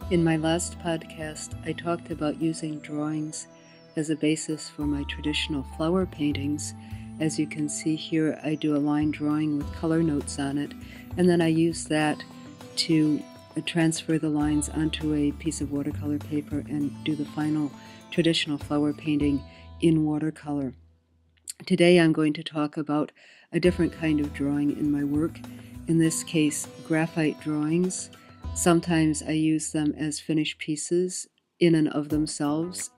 In my last podcast, I talked about using drawings as a basis for my traditional flower paintings. As you can see here, I do a line drawing with color notes on it, and then I use that to transfer the lines onto a piece of watercolor paper and do the final traditional flower painting in watercolor. Today I'm going to talk about a different kind of drawing in my work, in this case graphite drawings. Sometimes I use them as finished pieces in and of themselves,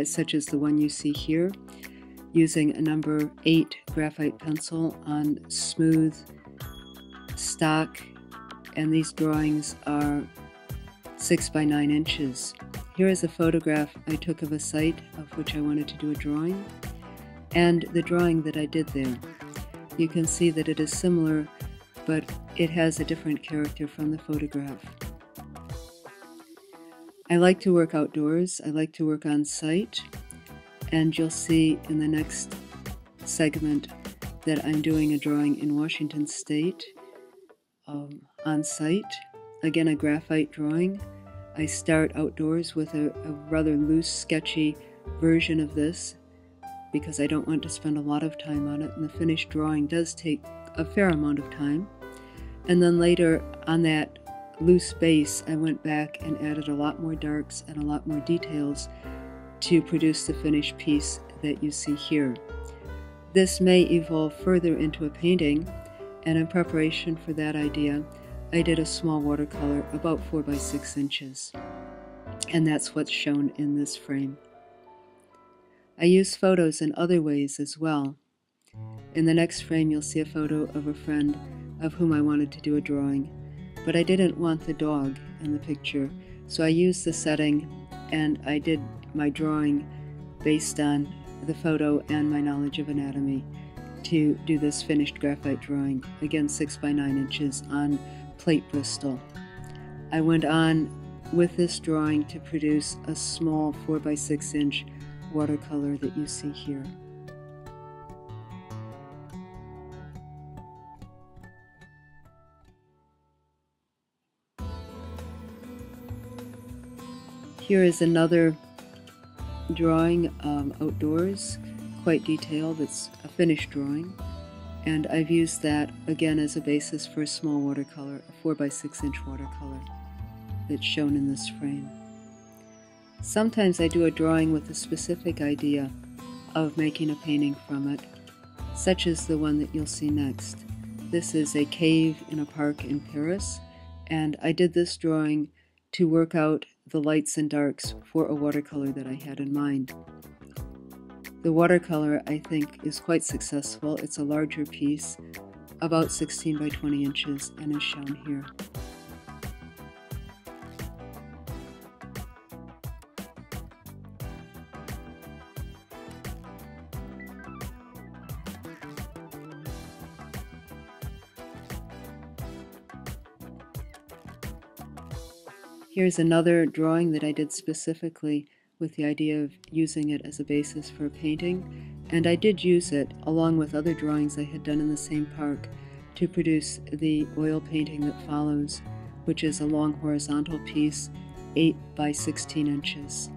such as the one you see here, using a number 8 graphite pencil on smooth stock, and these drawings are 6 by 9 inches. Here is a photograph I took of a site of which I wanted to do a drawing, and the drawing that I did there. You can see that it is similar, but it has a different character from the photograph. I like to work outdoors. I like to work on site, and you'll see in the next segment that I'm doing a drawing in Washington State on site. Again, a graphite drawing. I start outdoors with a rather loose, sketchy version of this because I don't want to spend a lot of time on it, and the finished drawing does take a fair amount of time. And then later, on that loose base, I went back and added a lot more darks and a lot more details to produce the finished piece that you see here. This may evolve further into a painting, and in preparation for that idea, I did a small watercolor about 4 by 6 inches, and that's what's shown in this frame. I use photos in other ways as well. In the next frame, you'll see a photo of a friend of whom I wanted to do a drawing, but I didn't want the dog in the picture, so I used the setting and I did my drawing based on the photo and my knowledge of anatomy to do this finished graphite drawing, again 6 by 9 inches on plate Bristol. I went on with this drawing to produce a small 4 by 6 inch watercolor that you see here. Here is another drawing outdoors, quite detailed. It's a finished drawing, and I've used that again as a basis for a small watercolor, a 4 by 6 inch watercolor that's shown in this frame. Sometimes I do a drawing with a specific idea of making a painting from it, such as the one that you'll see next. This is a cave in a park in Paris, and I did this drawing to work out the lights and darks for a watercolor that I had in mind. The watercolor, I think, is quite successful. It's a larger piece, about 16 by 20 inches, and is shown here. Here's another drawing that I did specifically with the idea of using it as a basis for a painting, and I did use it along with other drawings I had done in the same park to produce the oil painting that follows, which is a long horizontal piece, 8 by 16 inches.